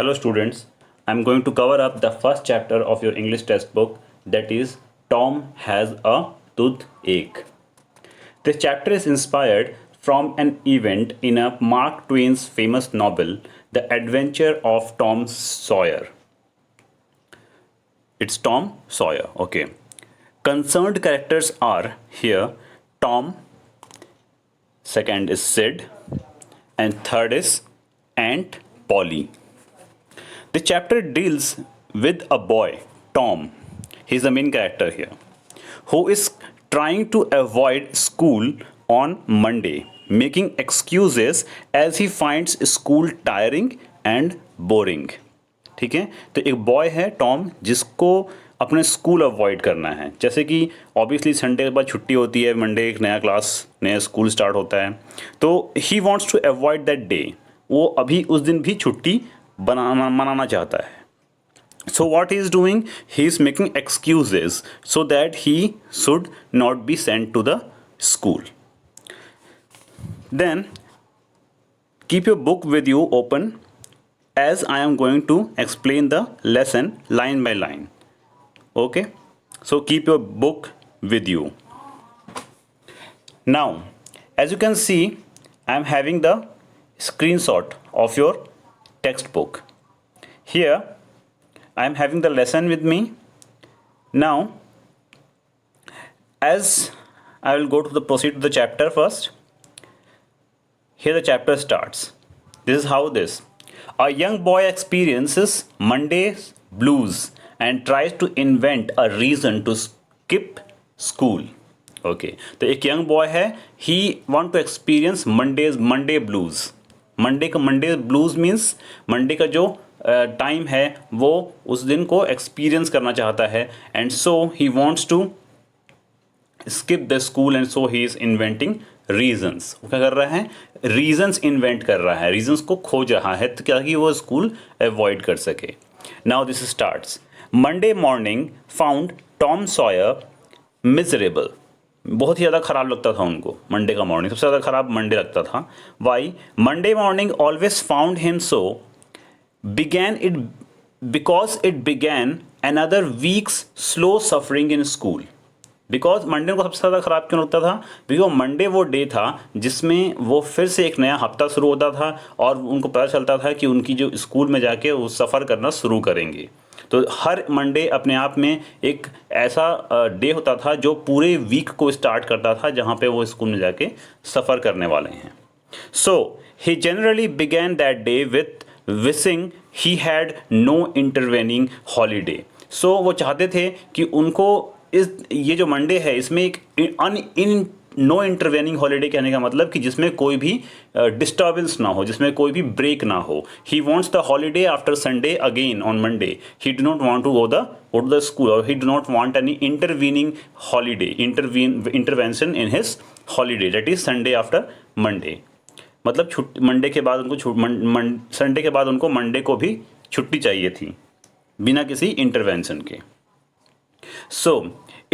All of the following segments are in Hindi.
Hello students, I am going to cover up the first chapter of your English textbook, that is Tom has a toothache. This chapter is inspired from an event in a Mark Twain's famous novel, The Adventure of Tom Sawyer. It's Tom Sawyer, okay. Concerned characters are here Tom, second is Sid, and third is Aunt Polly. The chapter deals with a boy, Tom, he's the main character here, who is trying to avoid school on Monday, making excuses as he finds school tiring and boring. ठीक है, तो एक बॉय है टॉम जिसको अपने स्कूल अवॉइड करना है, जैसे कि ऑब्वियसली संडे के बाद छुट्टी होती है, मंडे एक नया क्लास नया स्कूल स्टार्ट होता है, तो he wants to avoid that day, वो अभी उस दिन भी छुट्टी मनाना चाहता है. So what he is doing? He is making excuses so that he should not be sent to the school. Then keep your book with you open as I am going to explain the lesson line by line. Okay? So keep your book with you. Now, as you can see, I am having the screenshot of your textbook. Here, I am having the lesson with me. Now, as I will go to the proceed to the chapter first. Here the chapter starts. This is how this. A young boy experiences Monday's blues and tries to invent a reason to skip school. Okay, तो एक यंग बॉय है, he want to experience Monday blues. Monday blues means Monday का जो टाइम है वो उस दिन को एक्सपीरियंस करना चाहता है, and so he wants to skip the school and so he is inventing reasons. वो क्या कर रहा है? रीजंस इन्वेंट कर रहा है, रीजंस को खोज रहा है ताकि वो स्कूल अवॉइड कर सके. Now this starts. Monday morning found Tom Sawyer miserable. बहुत ही ज़्यादा ख़राब लगता था उनको मंडे का मॉर्निंग, सबसे ज़्यादा ख़राब मंडे लगता था. Why? Monday morning always found him so began it because it began another week's slow suffering in school. Because Monday को सबसे ज़्यादा ख़राब क्यों लगता था? बिकॉज मंडे वो डे था जिसमें वो फिर से एक नया हफ्ता शुरू होता था और उनको पता चलता था कि उनकी जो स्कूल में जाके वो सफ़र करना शुरू करेंगे. तो हर मंडे अपने आप में एक ऐसा डे होता था जो पूरे वीक को स्टार्ट करता था जहाँ पे वो स्कूल में जाके सफ़र करने वाले हैं. So he generally began that day with wishing he had no intervening holiday. So वो चाहते थे कि उनको ये जो मंडे है इसमें एक नो इंटरवेनिंग हॉलीडे कहने का मतलब कि जिसमें कोई भी डिस्टर्बेंस ना हो, जिसमें कोई भी ब्रेक ना हो. He wants the holiday after Sunday again on Monday. He do not want to go the school और he do not want any intervening holiday, intervention in his holiday, that is Sunday after Monday. मतलब मंडे के बाद उनको संडे के बाद उनको मंडे को भी छुट्टी चाहिए थी बिना किसी इंटरवेंशन के. So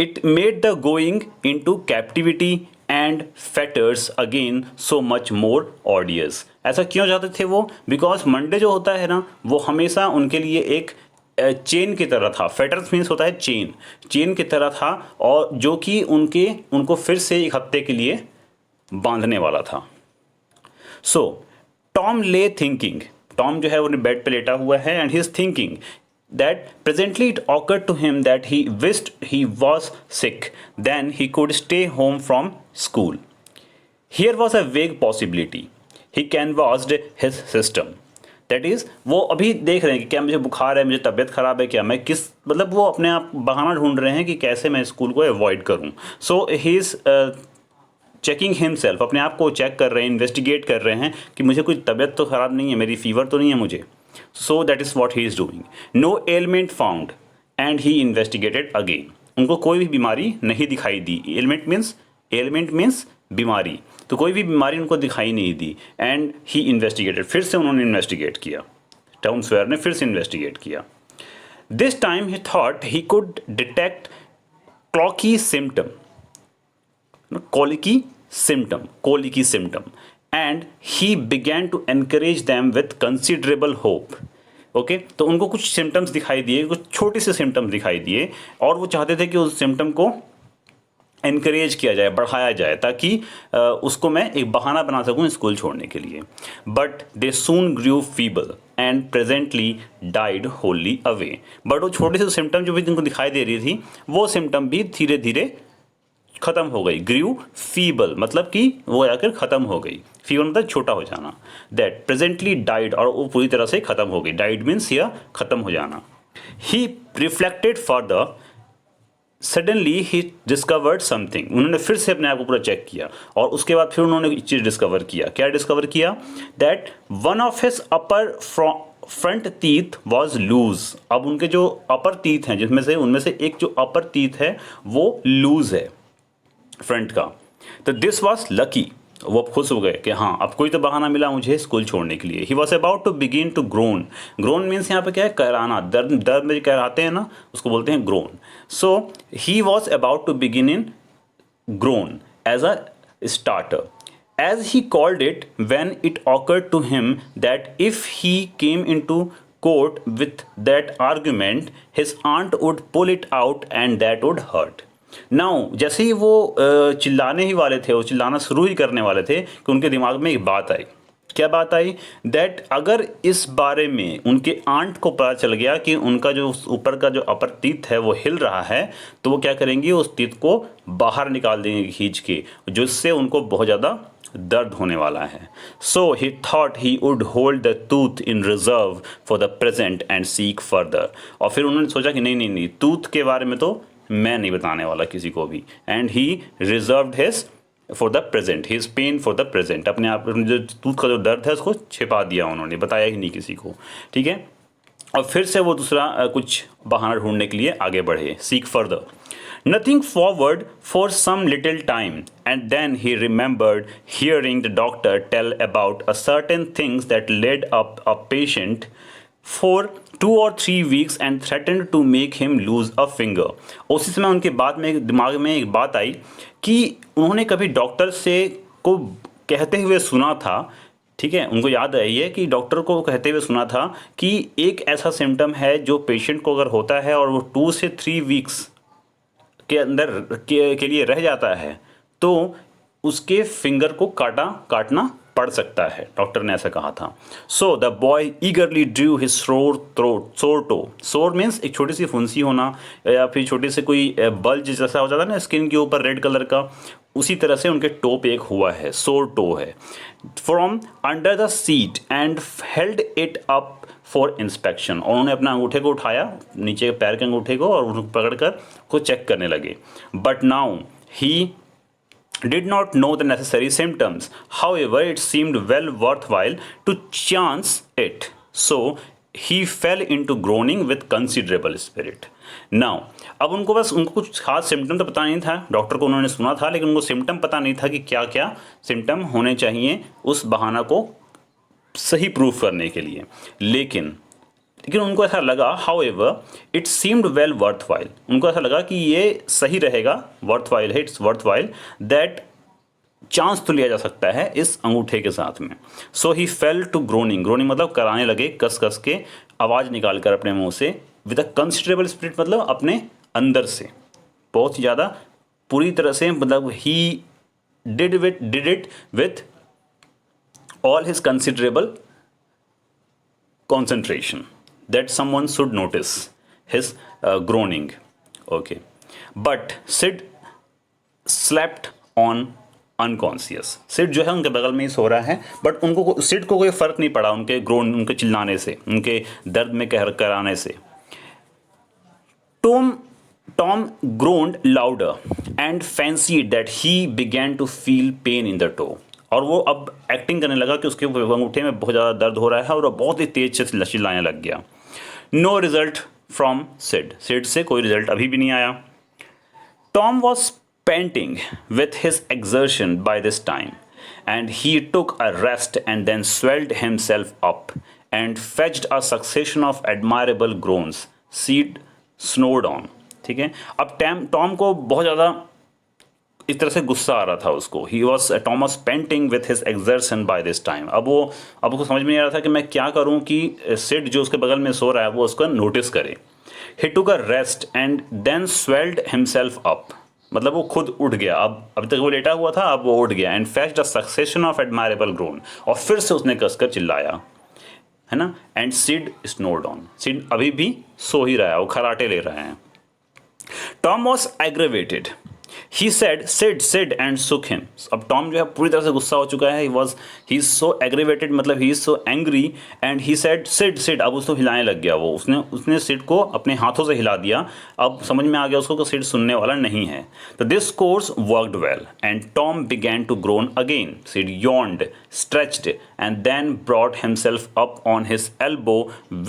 it made the going into captivity and fetters again so much more ऑडियस. ऐसा क्यों चाहते थे वो? बिकॉज मंडे जो होता है ना वो हमेशा उनके लिए एक चेन की तरह था. फेटर्स मीन्स होता है चेन की तरह था, और जो कि उनको फिर से एक हफ्ते के लिए बांधने वाला था. So Tom lay thinking. Tom जो है वो बेड पे लेटा हुआ है and he is thinking that presently it occurred to him that he wished he was sick, then he could stay home from school. Here was a vague possibility. He canvassed his system. That is वो अभी देख रहे हैं कि क्या मुझे बुखार है, मुझे तबीयत खराब है, क्या मैं किस मतलब वो अपने आप बहाना ढूंढ रहे हैं कि कैसे मैं स्कूल को अवॉइड करूं. सो ही इज चेकिंग हिमसेल्फ, अपने आप को चेक कर रहे हैं, इन्वेस्टिगेट कर रहे हैं कि मुझे कोई तबीयत तो ख़राब नहीं है, मेरी फीवर तो नहीं है मुझे. So that is what he is doing. No element found and he investigated again. उनको कोई भी बीमारी नहीं दिखाई दी. एलिमेंट मीन्स बीमारी, तो कोई भी बीमारी उनको दिखाई नहीं दी. एंड ही इन्वेस्टिगेटेड, फिर से उन्होंने इन्वेस्टिगेट किया. टॉम सॉयर ने फिर से इन्वेस्टिगेट किया. This time he thought he could detect colicky symptom, and he began to encourage them with considerable hope. Okay तो उनको कुछ सिम्टम्स दिखाई दिए, कुछ छोटे से सिम्टम्स दिखाई दिए, और वो चाहते थे कि उस सिम्टम को इनकरेज किया जाए, बढ़ाया जाए, ताकि उसको मैं एक बहाना बना सकूं स्कूल छोड़ने के लिए. But they soon grew feeble and presently died wholly away. बट वो छोटे से सिम्टम जो भी जिनको दिखाई दे रही थी, वो सिम्टम भी धीरे धीरे खत्म हो गई. ग्रू फीबल मतलब कि वो आकर खत्म हो गई. फीबल मतलब छोटा हो जाना. दैट प्रेजेंटली डाइड, और वो पूरी तरह से खत्म हो गई. डाइड मीन्स या खत्म हो जाना. He reflected further. Suddenly he discovered something. उन्होंने फिर से अपने आप को पूरा चेक किया, और उसके बाद फिर उन्होंने एक चीज़ डिस्कवर किया. क्या डिस्कवर किया? That one of his upper front teeth was loose. अब उनके जो अपर टीथ हैं, जिसमें से उनमें से एक जो अपर टीथ है वो लूज है फ्रंट का. तो दिस वॉज लकी. वो खुश हो गए कि हाँ अब कोई तो बहाना मिला मुझे स्कूल छोड़ने के लिए. He was about to begin to groan. Groan means यहाँ पे क्या है? कराना. दर्द दर्द में कराते हैं ना, उसको बोलते हैं groan. So he was about to begin in groan as a starter. As he called it when it occurred to him that if he came into court with that argument, his aunt would pull it out and that would hurt. Now जैसे ही वो चिल्लाने ही वाले थे, वो चिल्लाना शुरू ही करने वाले थे, कि उनके दिमाग में एक बात आई. क्या बात आई? दैट अगर इस बारे में उनके आंट को पता चल गया कि उनका जो ऊपर का जो अपर टीथ है वो हिल रहा है, तो वो क्या करेंगी? उस टीथ को बाहर निकाल देंगे खींच के, जिससे उनको बहुत ज़्यादा दर्द होने वाला है. So he thought he would hold the tooth in reserve for the present and seek further. और फिर उन्होंने सोचा कि नहीं नहीं नहीं, टूथ के बारे में तो मैं नहीं बताने वाला किसी को भी. And he reserved his for the present, his pain for the present. अपने आप जो टूथ का जो दर्द है उसको छिपा दिया उन्होंने, बताया ही नहीं किसी को. ठीक है. और फिर से वो दूसरा कुछ बहाना ढूंढने के लिए आगे बढ़े. Seek further. Nothing forward for some little time, and then he remembered hearing the doctor tell about a certain things that led up a patient for 2 or 3 weeks and threatened to make him lose a finger. उसी समय उनके बाद में दिमाग में एक बात आई कि उन्होंने कभी डॉक्टर से को कहते हुए सुना था. ठीक है, उनको याद आई है कि डॉक्टर को कहते हुए सुना था कि एक ऐसा सिम्टम है जो पेशेंट को अगर होता है और वो 2 से 3 वीक्स के अंदर के लिए रह जाता है, तो उसके फिंगर को काटना पड़ सकता है. डॉक्टर ने ऐसा कहा था. So the boy ईगरली Drew his सोर टो. सोर मीन्स एक छोटी सी फुंसी होना, या फिर छोटी से कोई बल्ज जैसा हो जाता है ना स्किन के ऊपर रेड कलर का, उसी तरह से उनके टो पे एक हुआ है, सोर टो है. From under the seat and held it up for inspection. और उन्होंने अपना अंगूठे को उठाया, नीचे पैर के अंगूठे को, और उनको पकड़कर को चेक करने लगे. But now he did not know the necessary symptoms. However, it seemed well worthwhile to chance it. So he fell into groaning with considerable spirit. Now, अब उनको कुछ खास सिम्टम तो पता नहीं था. डॉक्टर को उन्होंने सुना था, लेकिन उनको सिम्टम पता नहीं था कि क्या क्या सिम्टम होने चाहिए उस बहाना को सही प्रूफ करने के लिए. लेकिन उनको ऐसा लगा, however, it seemed well worthwhile. उनको ऐसा लगा कि ये सही रहेगा, worthwhile है, it's worthwhile, that चांस तो लिया जा सकता है इस अंगूठे के साथ में. So he fell to groaning. groaning मतलब कराने लगे, कस कस के आवाज़ निकाल कर अपने मुंह से. with a considerable spirit मतलब अपने अंदर से बहुत ही ज़्यादा पूरी तरह से, मतलब he did it with all his considerable concentration that someone should notice his groaning. Okay. But Sid slept on unconscious. Sid जो है उनके बगल में ही सो रहा है, बट उनको सिड को कोई फर्क नहीं पड़ा उनके ग्रोन, उनके चिल्लाने से, उनके दर्द में कराने से. Tom groaned louder and fancied that he began to feel pain in the toe. और वो अब एक्टिंग करने लगा कि उसके अंगूठे में बहुत ज़्यादा दर्द हो रहा है, और वो बहुत ही तेज से चिल्लाने लग गया. No result from Sid. Sid से कोई रिजल्ट अभी भी नहीं आया. Tom was painting with his exertion by this time, and he took a rest and then swelled himself up and fetched a succession of admirable groans. Sid snored on. ठीक है, अब टॉम को बहुत ज़्यादा इस तरह से गुस्सा आ रहा था उसको. He was Thomas panting with his exertion by this time. अब उसको समझ में नहीं आ रहा था कि मैं क्या करूं कि सिड जो उसके बगल में सो रहा है वो उसका नोटिस करे. He took a rest and then swelled himself up. मतलब वो खुद उठ गया. अब अभी तक वो लेटा हुआ था, अब वो उठ गया. And fetched a succession of admirable groan. और फिर से उसने कसकर चिल्लाया, है ना. And Sid snored on. Sid अभी भी सो ही रहा है, वो खराटे ले रहे हैं. Tom was aggravated. He said Sid Sid and shook him. अब टॉम जो है पूरी तरह से गुस्सा हो चुका है. ही इज सो एग्रेवेटेड, मतलब he is so angry. And he said Sid Sid. अब उसको हिलाने लग गया. वो उसने सिड को अपने हाथों से हिला दिया. अब समझ में आ गया उसको कि सिड सुनने वाला नहीं है. तो this course worked well and Tom began to groan again. Sid yawned, stretched, and then brought himself up on his elbow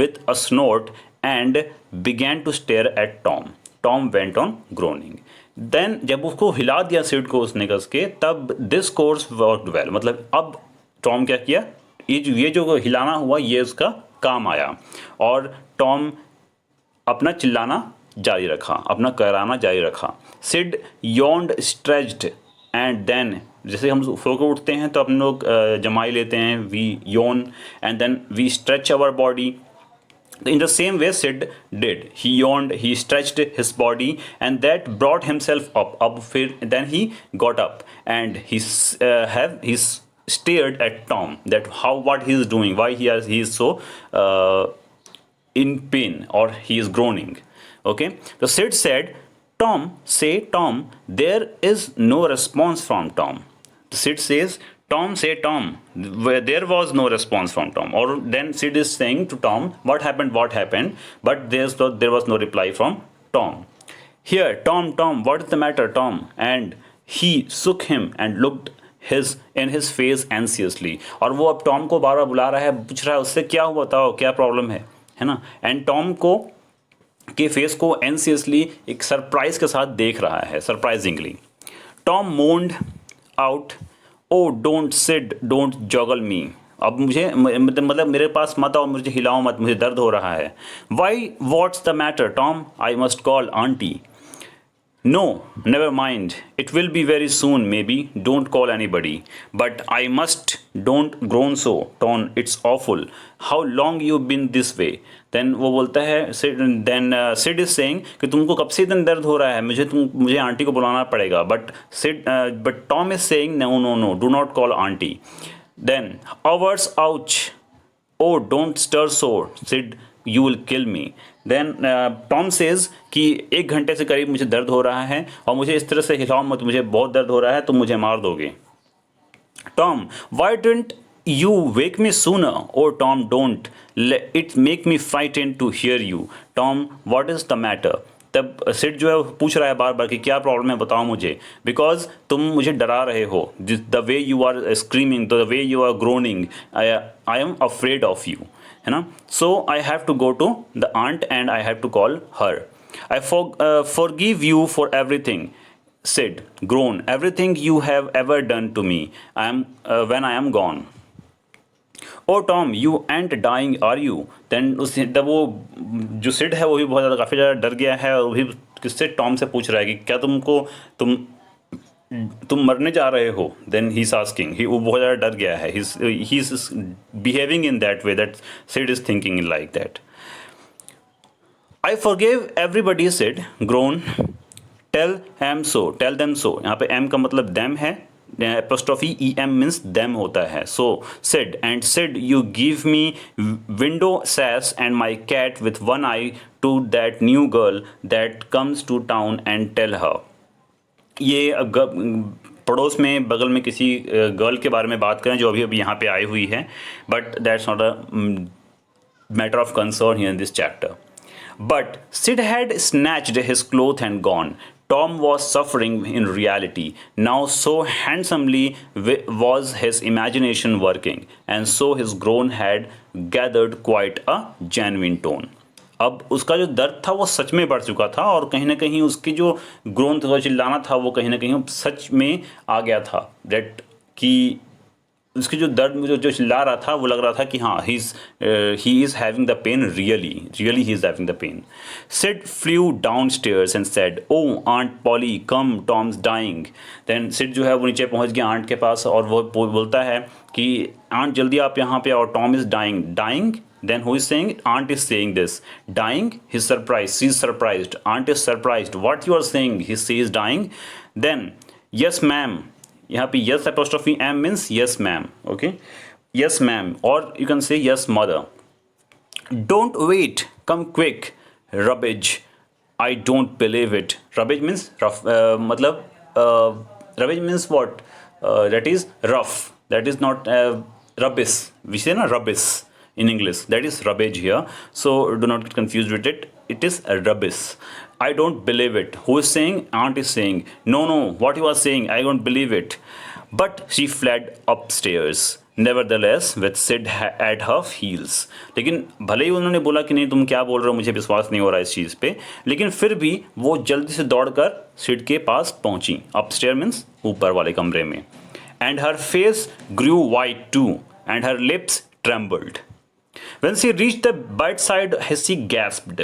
with a snort and began to stare at Tom. Tom went on groaning. Then जब उसको हिला दिया सिड को उसने कस के, तब दिस कोर्स वर्कड वेल. मतलब अब टॉम क्या किया, ये जो हिलाना हुआ ये उसका काम आया. और टॉम अपना चिल्लाना जारी रखा, अपना कराना जारी रखा. Sid yawned, stretched and then, जैसे हम सो के उठते हैं तो अपने लोग जमाई लेते हैं, we yawn and then we stretch our body. In the same way Sid did. He yawned, he stretched his body, and that brought himself up. Then he got up and he stared at Tom. That what he is doing, why he is so in pain or he is groaning. Okay. So Sid said, Tom. There is no response from Tom. Sid says, Tom, say Tom. There was no response from Tom. Or then Sid is saying to Tom, what happened? But there was no reply from Tom. Here, Tom, what is the matter, Tom? And he shook him and looked in his face anxiously. और वो अब टॉम को बार बार बुला रहा है, पूछ रहा है उससे क्या हुआ, बताओ क्या प्रॉब्लम है ना. एंड टॉम के फेस को एंसियसली एक सरप्राइज के साथ देख रहा है, surprisingly. Tom moaned out, oh don't Sid, don't joggle me. अब मुझे मतलब मेरे पास मत आओ, मुझे हिलाओ मत, मुझे दर्द हो रहा है. Why, what's the matter Tom? I must call auntie. No, never mind. It will be very soon, maybe. Don't call anybody. But I must. Don't groan so, Tom. It's awful. How long you been this way? Then वो बोलता है, Sid is saying कि तुमको कब से इतना दर्द हो रहा है, मुझे आंटी को बुलाना पड़ेगा. But Tom is saying no. Do not call auntie. Then hours, ouch. Oh, don't stir so, Sid. You will kill me. Then Tom says कि 1 घंटे से करीब मुझे दर्द हो रहा है और मुझे इस तरह से हिलाओ मत, मुझे बहुत दर्द हो रहा है, तुम मुझे मार दोगे. Tom, why didn't you wake me sooner? Oh Tom, don't. It make me frightened to hear you. Tom, what is the matter? तब सिड जो है पूछ रहा है बार बार कि क्या प्रॉब्लम है, बताओ मुझे. बिकॉज तुम मुझे डरा रहे हो. The way you are screaming, the way you are groaning, I am afraid of you, है ना. So I have to go to the aunt and I have to call her. I forgive you for everything, Sid groaned. Everything you have ever done to me. When I am gone. Oh Tom, you ain't dying are you? Then तब वो जो सिड है वो भी बहुत ज़्यादा काफ़ी ज़्यादा डर गया है और वो भी किससे टॉम से पूछ रहा है कि क्या तुम मरने जा रहे हो. देन ही इज आस्किंग, वो बहुत ज़्यादा डर गया है. He is behaving in that way that Sid is thinking in like that. I forgive everybody, Sid groan. Tell them so. यहाँ पे एम का मतलब देम है, apostrophe em means them होता है. So said, you give me window sass and my cat with one eye to that new girl that comes to town and tell her. ये पड़ोस में बगल में किसी गर्ल के बारे में बात करें जो अभी यहाँ पे आई हुई है, but that's not a matter of concern here in this chapter. But Sid had snatched his cloth and gone. Tom was suffering in reality. Now so handsomely was his imagination working, and so his groan had gathered quite a genuine tone. अब उसका जो दर्द था वो सच में बढ़ चुका था और कहीं ना कहीं उसकी जो ग्रोन था, चिल्लाना था, वो कहीं ना कहीं सच में आ गया था. दैट कि उसकी जो दर्द में जो चिल्ला रहा था वो लग रहा था कि हाँ he is having the pain, really he is having the pain. Sid flew down stairs and said, oh aunt Polly come, Tom's dying. Then Sid जो है वो नीचे पहुंच गया आंट के पास और वो बोलता है कि आंट जल्दी आप यहाँ पे, और Tom is dying. Then who is saying? Aunt is saying this. Dying? He's surprised. She's surprised. Aunt is surprised. What you are saying? She is dying. Then, yes ma'am. यहाँ पे yes apostrophe m means yes ma'am. Okay? Yes ma'am. Or you can say yes mother. Don't wait. Come quick. Rubbish. I don't believe it. Rubbish means rough. मतलब rubbish means what? That is rough. That is not rubbish. We say na rubbish in English. That is rubbish here. So do not get confused with it. It is a rubbish. I don't believe it. Who is saying? Aunt is saying. No, what you are saying, I don't believe it. But she fled upstairs. Nevertheless, with Sid at her heels. लेकिन भले ही उन्होंने बोला कि नहीं तुम क्या बोल रहे हो, मुझे विश्वास नहीं हो रहा है इस चीज़ पे, लेकिन फिर भी वो जल्दी से दौड़कर सिड के पास पहुंची. अपस्टेयर मीन्स ऊपर वाले कमरे में. And her face grew white too, and her lips trembled. When she reached the bedside, she gasped.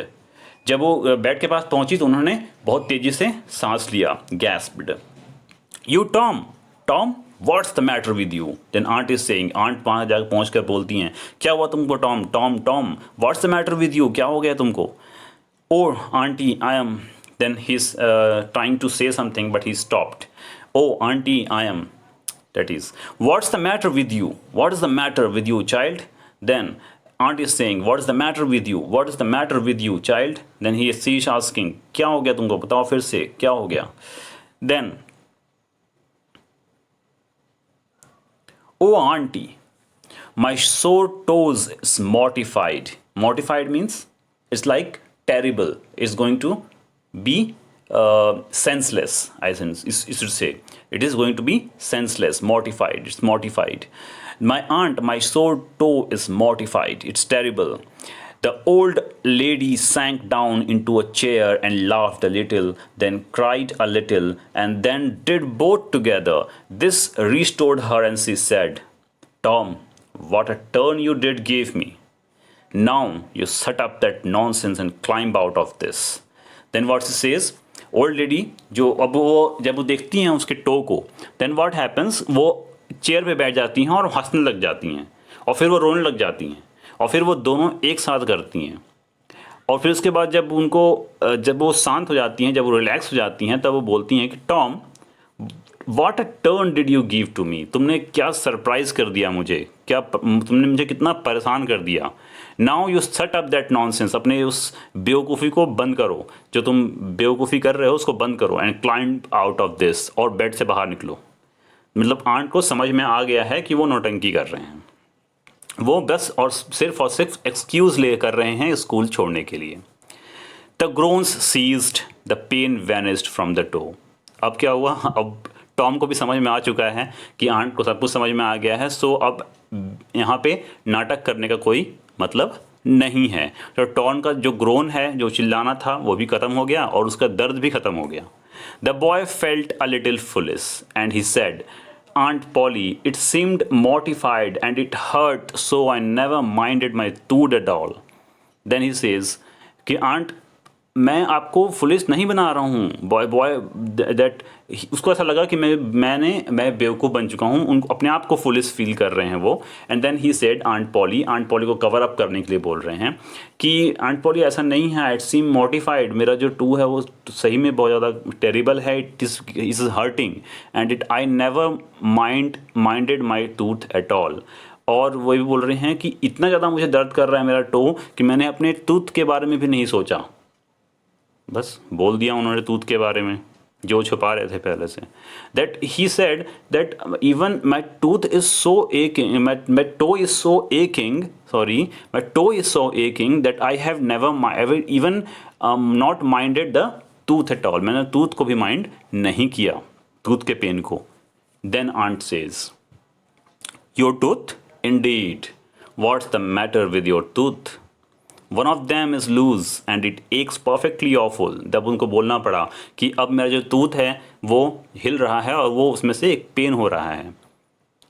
जब वो बेड के पास पहुंची तो उन्होंने बहुत तेजी से सांस लिया. gasped. You Tom, what's the matter with you? Then aunt is saying, aunt वहाँ जाकर पहुँच कर बोलती हैं, क्या हुआ तुमको Tom, what's the matter with you? क्या हो गया तुमको? Oh auntie, I am. Then he's trying to say something but he stopped. Oh auntie, I am. That is, what's the matter with you? What is the matter with you, child? Then aunt is saying, what is the matter with you? What is the matter with you, child? Then she is asking, क्या हो गया तुमको? बताओ फिर से, क्या हो गया? Then, oh auntie, my sore toes is mortified. Mortified means it's like terrible. It's going to be senseless. I think you should say it is going to be senseless, mortified. It's mortified. My aunt, my sore toe is mortified. It's terrible. The old lady sank down into a chair and laughed a little, then cried a little, and then did both together. This restored her, and she said, Tom, what a turn you did give me. Now you shut up that nonsense and climb out of this. Then what she says, old lady जो अब वो जब वो देखती हैं उसके टो को, देन व्हाट हैपन्स, वो चेयर पे बैठ जाती हैं और हंसने लग जाती हैं और फिर वो रोने लग जाती हैं और फिर वो दोनों एक साथ करती हैं. और फिर उसके बाद जब वो शांत हो जाती हैं, जब वो रिलैक्स हो जाती हैं, तब वो बोलती हैं कि Tom, what a turn did you give to me. तुमने क्या सरप्राइज कर दिया मुझे, तुमने मुझे कितना परेशान कर दिया. Now you set up that nonsense. अपने उस बेवकूफ़ी को बंद करो, जो तुम बेवकूफ़ी कर रहे हो उसको बंद करो. And climb out of this. और बेड से बाहर निकलो. मतलब आंट को समझ में आ गया है कि वो नौटंकी कर रहे हैं. वो बस और सिर्फ एक्सक्यूज़ ले कर रहे हैं स्कूल छोड़ने के लिए. The groans ceased, the pain vanished from the toe. अब क्या हुआ, अब टॉम को भी समझ में आ चुका है कि आंट को सब कुछ समझ में आ गया है. सो अब यहाँ पे नाटक करने का कोई मतलब नहीं है. तो टॉम का जो ग्रोन है, जो चिल्लाना था, वो भी ख़त्म हो गया और उसका दर्द भी ख़त्म हो गया. The boy felt a little foolish and he said, Aunt Polly, it seemed mortified and it hurt, so I never minded my tooth at all. Then he says कि आंट मैं आपको फुलिश नहीं बना रहा हूँ. बॉय दैट उसको ऐसा लगा कि मैं बेवकूफ़ बन चुका हूँ. उनको अपने आप को फुलिश फील कर रहे हैं वो. And then he said aunt Polly को कवर अप करने के लिए बोल रहे हैं कि आंट पॉली ऐसा नहीं है. इट सीम मोटिफाइड, मेरा जो टू है वो सही में बहुत ज़्यादा टेरिबल है. It is hurting and I never minded my tooth at all. और वो भी बोल रहे हैं कि इतना ज़्यादा मुझे दर्द कर रहा है मेरा टो कि मैंने अपने टूथ के बारे में भी नहीं सोचा. बस बोल दिया उन्होंने टूथ के बारे में जो छुपा रहे थे पहले से. That he said that even my tooth is so aching, my toe is so aching, my toe is so aching that I have never even not minded the tooth at all. मैंने टूथ को भी माइंड नहीं किया, टूथ के पेन को. Then aunt says, your tooth indeed, what's the matter with your tooth. One of them is loose and it aches perfectly awful. तब उनको बोलना पड़ा कि अब मेरा जो टूथ है वो हिल रहा है और वो उसमें से एक पेन हो रहा है.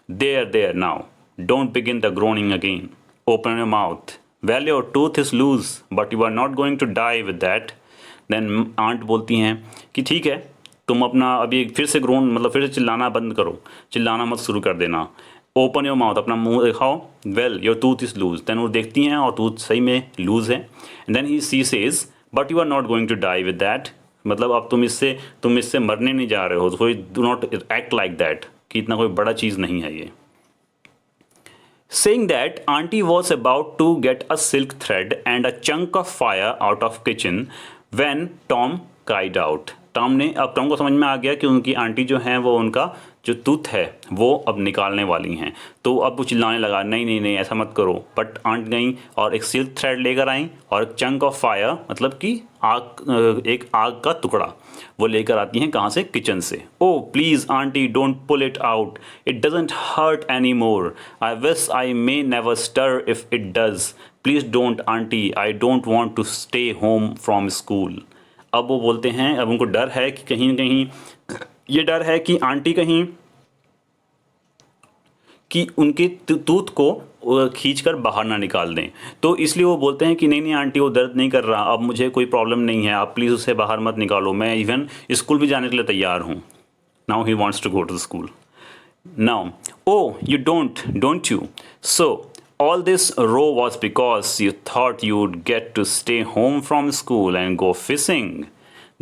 There now. Don't begin the groaning again. Open your mouth. Well, your tooth is loose, but you are not going to die with that. Then aunt बोलती हैं कि ठीक है, तुम अपना अभी फिर से ग्रोन मतलब फिर से चिल्लाना बंद करो, चिल्लाना मत शुरू कर देना. ओपन योर माउथ, अपना मुंह दिखाओ. Well your tooth is loose. देन वो देखती हैं और टूथ सही में लूज है. And then he she says but you are not going to die with that. मतलब अब तुम इससे मरने नहीं जा रहे हो. कोई do not act like that कि इतना कोई बड़ा चीज़ नहीं है ये. Saying that, Auntie was about to get a silk thread and a chunk of fire out of kitchen when Tom cried out. Tom को समझ में आ गया कि उनकी आंटी जो हैं वो उनका जो टूथ है वो अब निकालने वाली हैं. तो अब वो चिल्लाने लगा, नहीं नहीं नहीं ऐसा मत करो. बट आंट गई और एक सिल्क थ्रेड लेकर आई और एक चंक ऑफ फायर मतलब कि एक आग का टुकड़ा वो लेकर आती हैं. कहाँ से? किचन से. Oh please auntie don't pull it out, it doesn't hurt any more. I wish I may never stir if it does. Please don't auntie, I don't want to stay home from school. अब वो बोलते हैं, अब उनको डर है कि कहीं ना कहीं ये डर है कि आंटी कहीं कि उनके टूथ को खींचकर बाहर ना निकाल दें. तो इसलिए वो बोलते हैं कि नहीं नहीं आंटी वो दर्द नहीं कर रहा, अब मुझे कोई प्रॉब्लम नहीं है, आप प्लीज़ उसे बाहर मत निकालो, मैं इवन स्कूल भी जाने के लिए तैयार हूँ. Now he wants to go to school. Now oh you don't you. So all this row was because you thought you'd get to stay home from school and go fishing.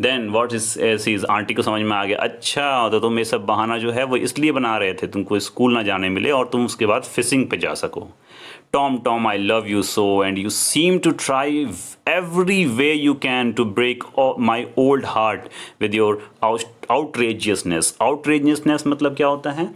Then what is aunty को समझ में आ गया, अच्छा तो तुम ये सब बहाना जो है वो इसलिए बना रहे थे तुमको स्कूल ना जाने मिले और तुम उसके बाद फिशिंग पे जा सको. Tom, I love you so, and you seem to try every way you can to break my old heart with your outrageousness. Outrageousness मतलब क्या होता है?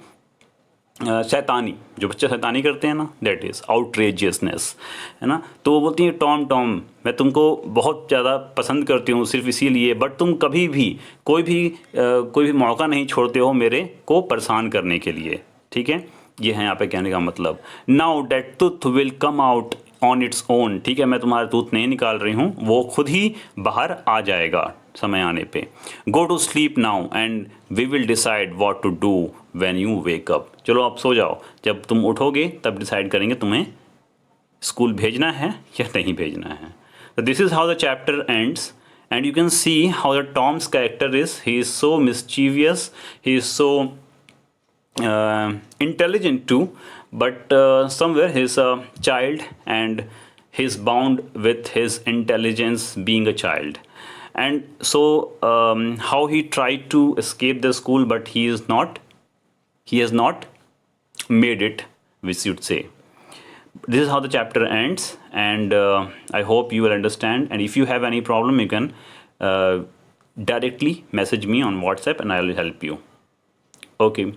शैतानी. जो बच्चे शैतानी करते हैं ना, दैट इज़ आउटरेजियसनेस, है ना. तो वो बोलती हैं टॉम मैं तुमको बहुत ज़्यादा पसंद करती हूँ सिर्फ इसीलिए, बट तुम कभी भी कोई भी मौका नहीं छोड़ते हो मेरे को परेशान करने के लिए. ठीक है, ये है यहाँ पे कहने का मतलब. Now that tooth will come out on its own. ठीक है, मैं तुम्हारा टूथ नहीं निकाल रही हूँ, वो खुद ही बाहर आ जाएगा समय आने पे. Go to sleep now and we will decide what to do when you wake up. चलो आप सो जाओ, जब तुम उठोगे तब डिसाइड करेंगे तुम्हें स्कूल भेजना है या नहीं भेजना है. तो this is how the chapter ends and you can see how the Tom's character is. He is so mischievous, he is so intelligent too, but somewhere he's a child and he's bound with his intelligence being a child. And so how he tried to escape the school, but he has not made it, we should say. This is how the chapter ends, and I hope you will understand. And if you have any problem, you can directly message me on WhatsApp and I will help you. Okay.